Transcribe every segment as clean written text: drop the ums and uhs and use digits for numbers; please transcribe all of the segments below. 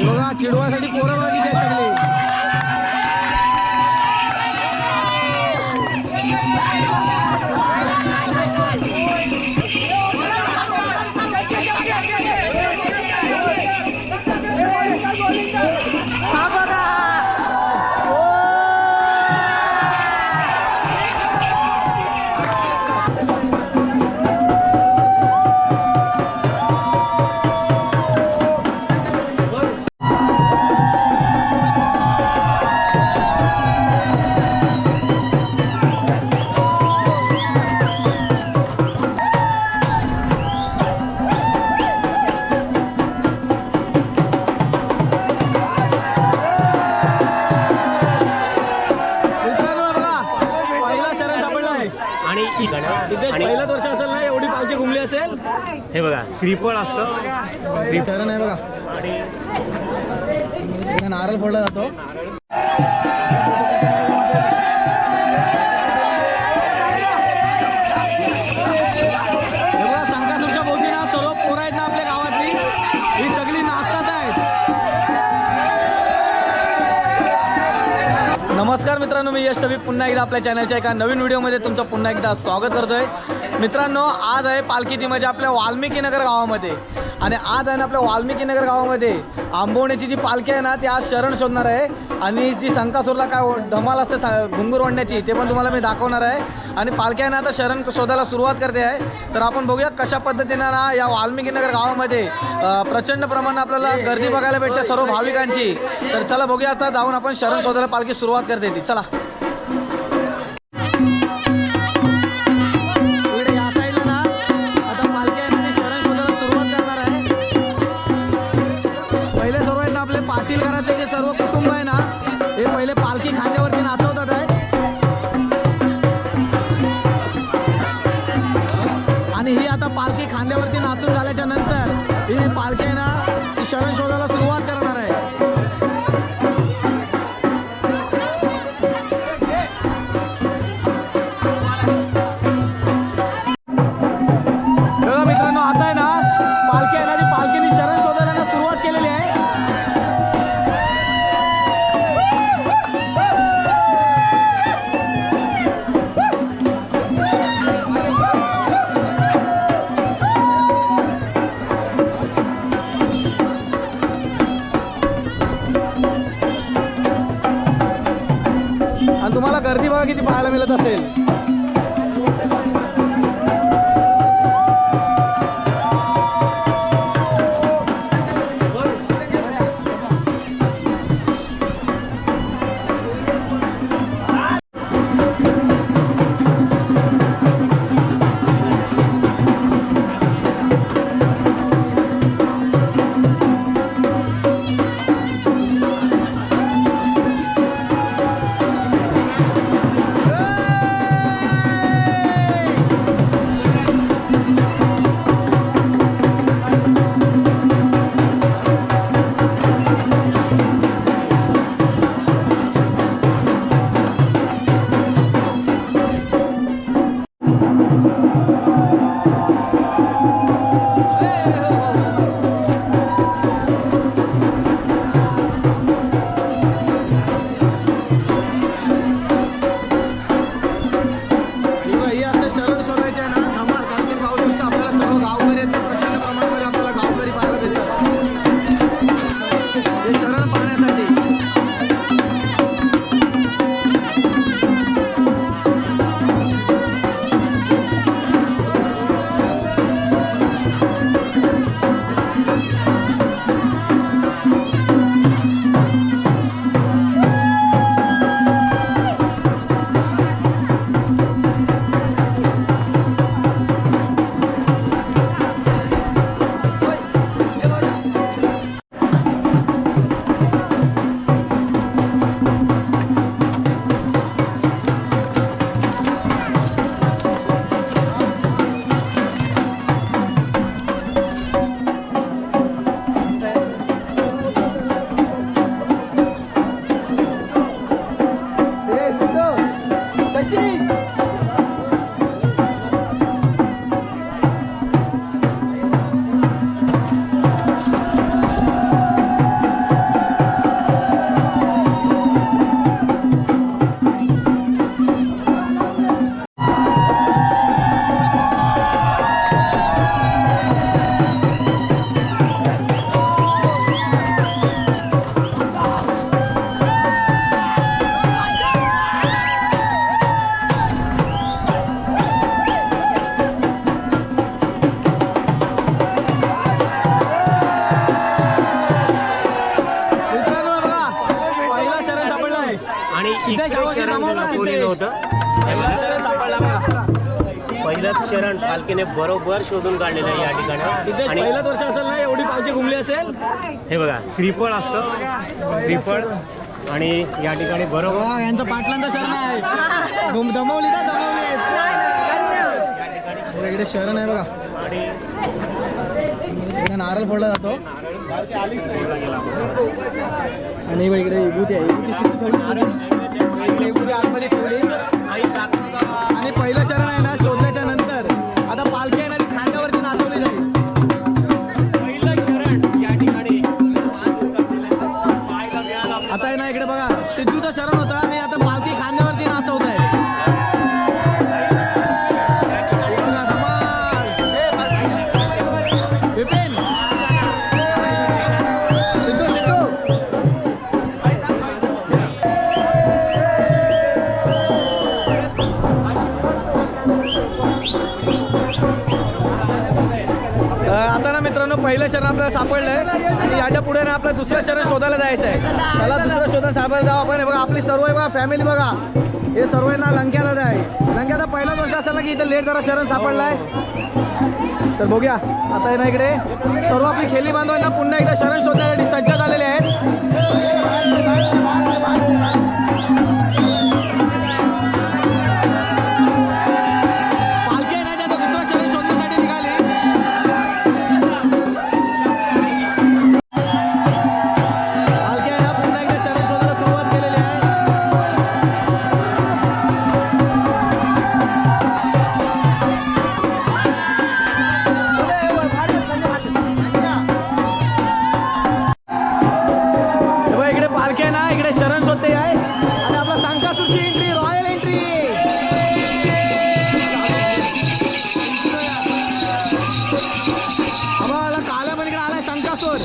बघा चिडवासाठी पोरं बघा किती आहेत सगळी. पहिलाच वर्ष असेल ना एवढी पालखी घुमली असेल. हे बघा श्रीफळ असतं, श्रीफळ आहे बघा आणि नारळ फोडला जातो. संकासूरच्या भोवती ना सर्व पोरं आहेत ना आपल्या गावातली, ही सगळी नाचतात आहेत. नमस्कार मित्रांनो, मी यश टवी पुन्हा एकदा आपल्या चॅनलच्या एका नवीन व्हिडिओमध्ये तुमचं पुन्हा एकदा स्वागत करतोय. मित्रांनो, आज आहे पालखी ती म्हणजे आपल्या वाल्मिकी नगर गावामध्ये. आणि आज आहे ना आपल्या वाल्मिकी नगर गावामध्ये आंबवण्याची जी पालखी आहे ना ती आज शरण शोधणार आहे. आणि जी संकासूरला काय धमाल असते घुंगूर ओढण्याची ते पण तुम्हाला मी दाखवणार आहे. आणि पालखी आहे ना आता शरण शोधायला सुरुवात करते आहे. तर आपण बघूया कशा पद्धतीनं ना या वाल्मिकी नगर गावामध्ये प्रचंड प्रमाणात आपल्याला गर्दी बघायला भेटते सर्व भाविकांची. तर चला बघूया आता जाऊन आपण शरण शोधायला पालखी सुरुवात करते ती. चला पाटील घरातले जे सर्व कुटुंब आहे ना हे पहिले पालखी खांद्यावरती नाचवतात आहे. आणि ही आता पालखी खांद्यावरती नाचून झाल्याच्या नंतर ही पालखी आहे ना ती शरण शोधायला सुरुवात करणार आहे. बघा मित्रांनो, आता आहे ना पालखी आहे ना ती पालखीने शरण शोधायला सुरुवात केलेली आहे. आणि तुम्हाला गर्दी बघा किती पाहायला मिळत असेल. शरण पालखीने बरोबर शोधून काढलेलं आहे या ठिकाणी. सिद्धेश आणि पहिलंच वर्ष असेल ना एवढी पालखी घुमली असेल. हे बघा श्रीफळ असतं, श्रीफळ आणि या ठिकाणी बरोबर वा, यांचं पाटलांचा शरण आहे. दमवली का दमवली इकडे शरण आहे बघा. आणि इकडे नारळ फोडला जातो आणि इकडे विभूती आहे. विभूती सिद्धी ठेवली. इकडे विभूती आतमध्ये ठेवली. आणि पहिलं शरण आहे ना शोधल्याच्या नंतर आता पालखी आहे ना ती खांद्यावरती नाचवली जाईल. पहिलं शरण या ठिकाणी आता आहे ना इकडे बघा सिद्धूचं शरण होतं आणि आता पालखी खांद्यावरती नाचवत आहे. बघा, धमाल. विपिन सिद्धू सिद्धू आता ना मित्रांनो पहिलं शरण आपल्याला सापडलंय आणि याच्या पुढे ना आपलं दुसरं शरण शोधायला जायचं आहे. चला दुसरं शोधन सापडायला जाऊ आपण. हे बघा आपली सर्व आहे बघा फॅमिली बघा. हे सर्व आहे ना लंक्याला आहे. लंक्याचा पहिलाच वर्ष असेल ना की इथं लेट जरा शरण सापडलाय. तर बघूया आता आहे ना इकडे सर्व आपली खेळी बांधवांना पुन्हा एकदा शरण शोधण्यासाठी सज्ज झालेले आहेत. पालखी आहे ना त्याचं दुसरं शरण शोधण्यासाठी निघाली. पालखी आहे ना पुन्हा एकदा शरण शोधायला सुरुवात केलेली आहे. हे बघा, इकडे पालखी आहे ना इकडे शरण शोधते आहे आणि आपला संकासूरची एंट्री रॉयल एंट्री. आम्हाला काल्या पण इकडे आलाय संकासूर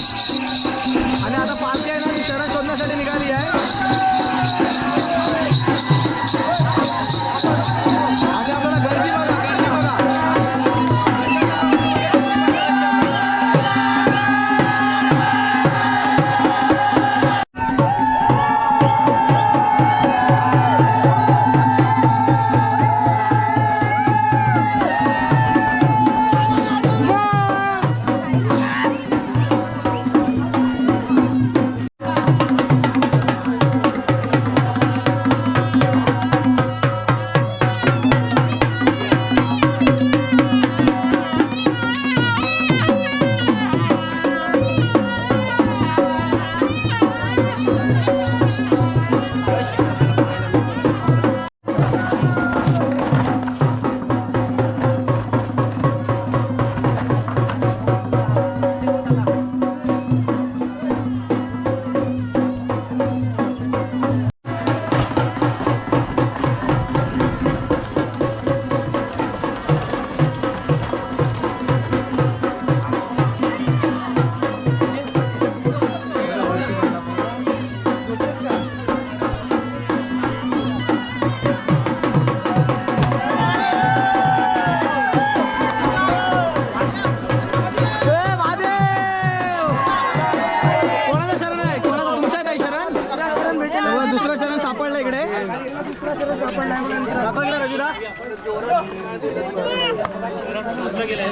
आणि आता पालखी आहे ना ती शरण शोधण्यासाठी निघाली आहे. आणि आपल्याला गर्दी बघा गर्दी बघा.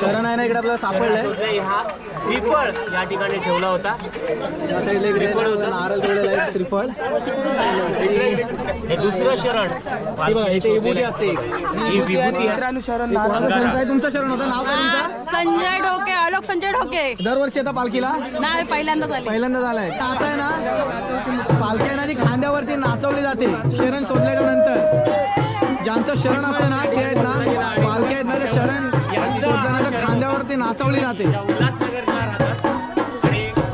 शरण आहे ना इकडे आपल्याला सापडलंय. हा श्रीफळ या ठिकाणी ठेवला होता. या साईडला इकडे नारळ ठेवलेला आहे श्रीफळ. हे दुसरं शरण हे बघा इथे विभूती असते. ही विभूती आहे. शरण आहे. तुमचं शरण होतं नाव काय तुमचं? संजय ढोके, आलोक संजय ढोके. दरवर्षी येतात पालखीला? नाही, पहिल्यांदा झाले. पहिल्यांदा झालाय. आता आहे ना पालखी आहे ना ती खांद्यावरती नाचवली जाते शरण सोडल्याच्या नंतर. ज्यांचं शरण असतं ना ते आहेत ना पालखी आहेत ना ते शरण सोडल्यानंतर खांद्यावरती नाचवली जाते.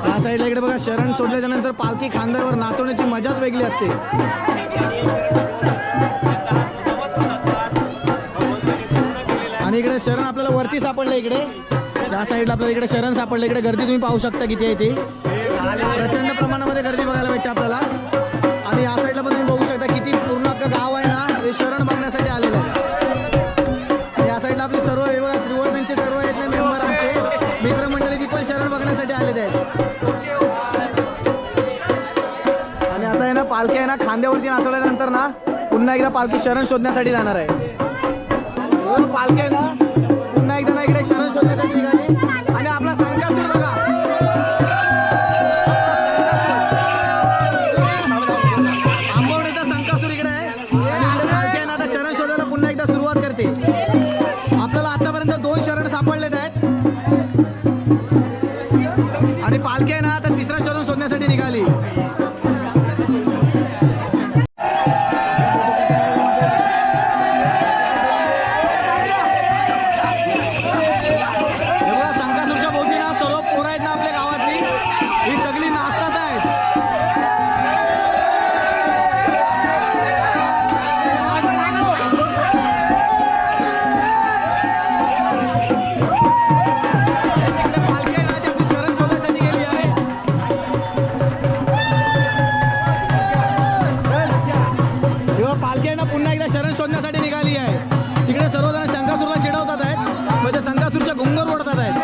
या साईडला इकडे बघा शरण सोडल्याच्या नंतर पालखी खांद्यावर नाचवण्याची मजाच वेगळी असते. आणि इकडे शरण आपल्याला वरती सापडलं. इकडे त्या साईडला आपल्याला इकडे शरण सापडलं. इकडे गर्दी तुम्ही पाहू शकता किती आहे ती. प्रचंड प्रमाणामध्ये गर्दी बघायला भेटते आपल्याला. आणि या साईडला पण तुम्ही बघू शकता किती पूर्ण अख्खं गाव आहे ना हे शरण बघण्यासाठी आलेलं आहे. या साईडला आपली सर्व विभाग श्रीवर्धनचे सर्व आहेत ना मेंबर आमचे मित्रमंडळी ती पण शरण बघण्यासाठी आलेले आहेत. आणि आता आहे ना पालखी आहे ना खांद्यावरती नाचवल्यानंतर ना पुन्हा एकदा पालखी शरण शोधण्यासाठी जाणार आहे. पालखी आहे ना इकडे शरण शोधण्यासाठी निघाली आणि आपला संकासूर बघा. आंबवणीचा संकासूर इकडे आहे आणि इकडे पालखी आहे ना आता शरण शोधायला पुन्हा एकदा सुरुवात करते. आपल्याला आतापर्यंत 2 शरण सापडलेत आहेत आणि पालखी आहे ना आता तिसरा शरण शोधण्यासाठी निघाली. संकासूरच्या भोवती ना सर्व पोरं आहेत ना आपल्या गावातली, ही सगळी नाचतात आहेत. तिकडे पालखी आहे ना ती आपली शरण शोधण्यासाठी गेली आहे. तेव्हा पालखी आहे ना पुन्हा एकदा शरण शोधण्यासाठी निघाली आहे. तिकडे सर्वजण संकासूरला चिडवतात आहेत, म्हणजे संकासूरच्या घुंगर ओढतात आहेत.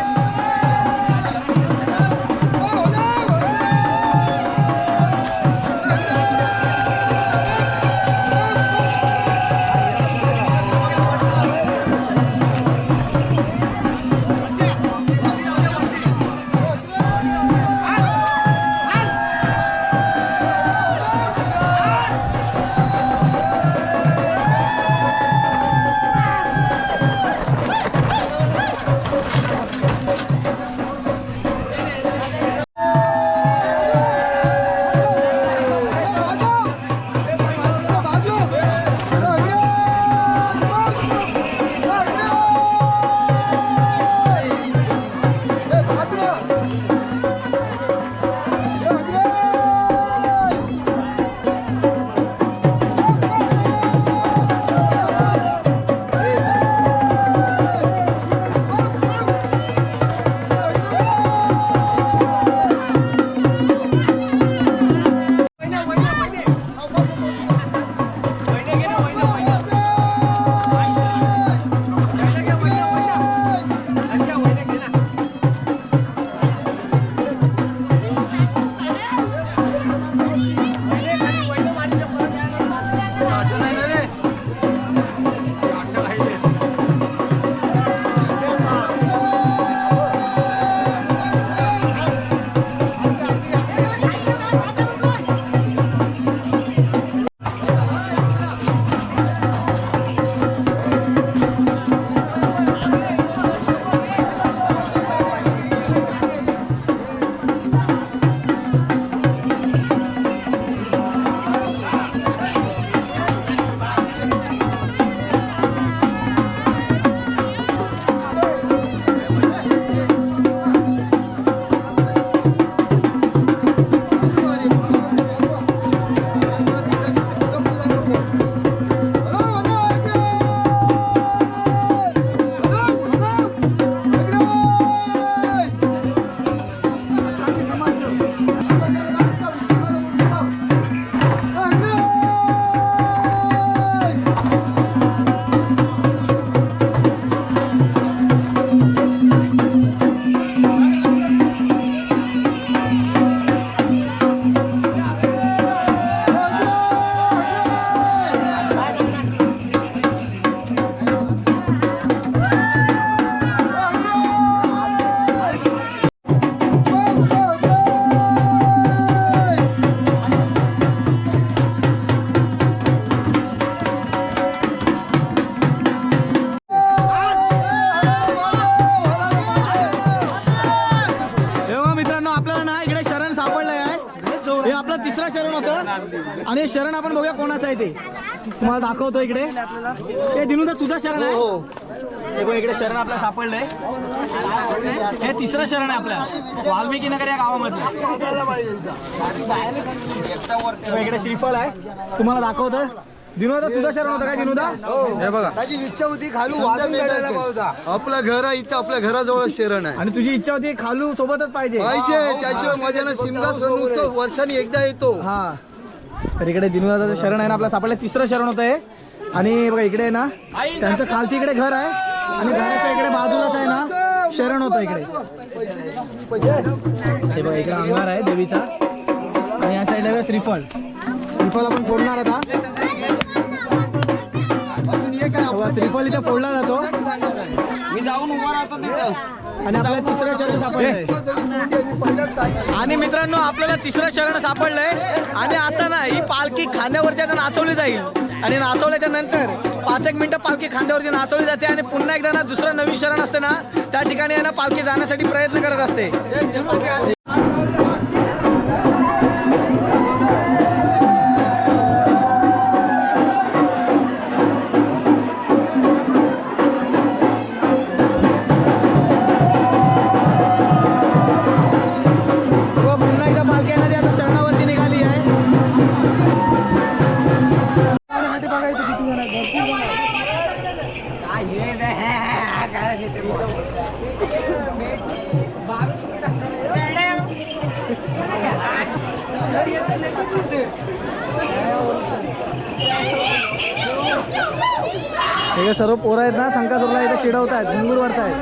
तिसरा शरण होतं आणि शरण आपण बघूया कोणाचं आहे ते तुम्हाला दाखवतो इकडे. हे दिनू तुझं शरण आहे. हे बघ इकडे शरण आपल्याला सापडलंय. हे तिसरं शरण आहे आपल्या वाल्मिकी नगर या गावामधलं. इकडे श्रीफळ आहे तुम्हाला दाखवतं. दिनुदा तुझं शरण होतं काय दिनुदा? हे बघा त्याची इच्छा होती खालू वाजून काढायला पाहिजे. आपलं घर आहे इथं आपल्या घराजवळ शरण आहे आणि तुझी इच्छा होती खालू सोबतच पाहिजे. त्याशिवाय माझ्या ना शिमगा सण उत्सव वर्षांनी एकदा येतो. हा तर इकडे दिनुदाचं शरण आहे ना आपल्या सापडलं. तिसरं शरण होतं हे. आणि बघा इकडे ना त्यांचं खालती इकडे घर आहे आणि घराच्या इकडे बाजूलाच आहे ना शरण होतं इकडे. हे बघा इकडे अंगार आहे देवीचा आणि या साईडला श्रीफळ. श्रीफळ आपण फोडणार आता. श्रीफळ इथे फोडला जातो मी जाऊन उभा राहतो तिथं. आणि आपल्याला तिसरं शरण सापडलंय. आणि मित्रांनो आपल्याला तिसरं शरण सापडलंय. आणि आता ना ही पालखी खांद्यावरती आता नाचवली जाईल. आणि नाचवल्याच्या नंतर 5-1 मिनिटं पालखी खांद्यावरती नाचवली जाते. आणि पुन्हा एकदा ना दुसरं नवीन शरण असते ना त्या ठिकाणी ना पालखी जाण्यासाठी प्रयत्न करत असते. पुन्हा एकदा पालखी आहे ना ती आता शरणावरती निघाली आहे. हे सर्व पोरं आहेत ना संकासुरला इथे चिडवत आहेत, घुंगूर वाढतायत.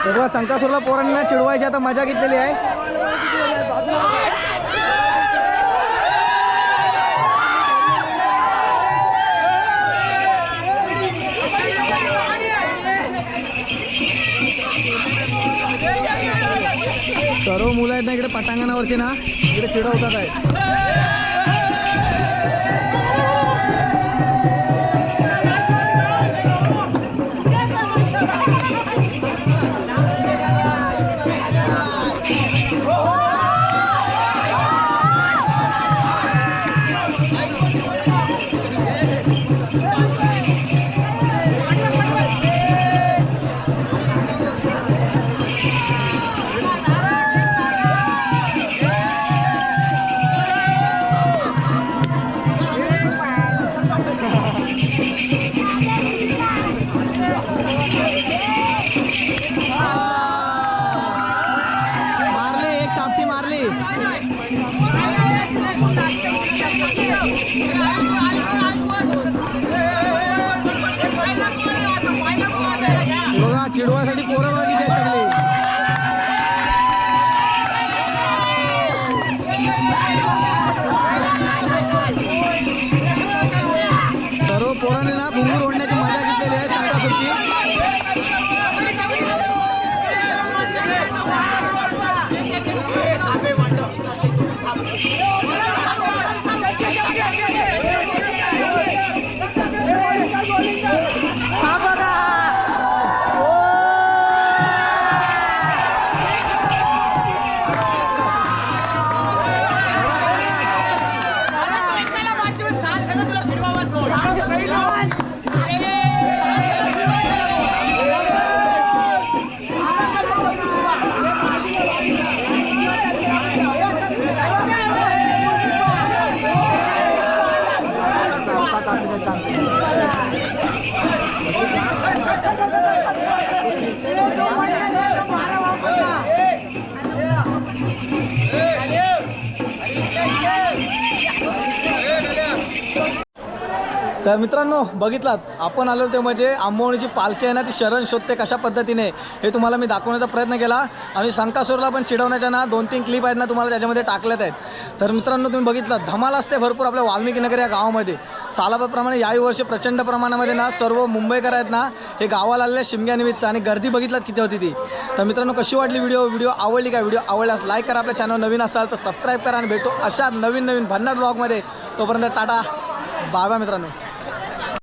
तेव्हा संकासुरला पोरांना चिडवायची आता मजा घेतलेली आहे. सर्व मुलं आहेत ना इकडे पटांगणावरती ना इकडे चिडवतात आहे. बघा चिडवासाठी पोरं मागितली सगळी. सर्व पोरांनी ना घुंगूर ओढण्याची मजा घेतलेली आहे संकासुरची. तर मित्रांनो बघितलात आपण आलो ते म्हणजे आंबवणीची पालखी आहे ना ती शरण शोधते कशा पद्धतीने हे तुम्हाला मी दाखवण्याचा प्रयत्न केला. आणि संकासुरला पण चिडवण्याच्या ना 2-3 क्लिप आहेत ना तुम्हाला त्याच्यामध्ये टाकल्यात आहेत. तर मित्रांनो तुम्ही बघितलात धमाल असते भरपूर आपल्या वाल्मिकी नगर या गावामध्ये. सालाप्रमाणे याही वर्षी प्रचंड प्रमाणामध्ये ना सर्व मुंबईकर आहेत ना हे गावाला आलेल्या शिमग्यानिमित्त आणि गर्दी बघितलात किती होती ती. तर मित्रांनो कशी वाटली व्हिडिओ आवडली का? व्हिडिओ आवडल्यास लाईक करा, आपल्या चॅनल नवीन असाल तर सबस्क्राईब करा आणि भेटू अशा नवीन भन्नाट ब्लॉगमध्ये. तोपर्यंत टाटा बाय बाय मित्रांनो.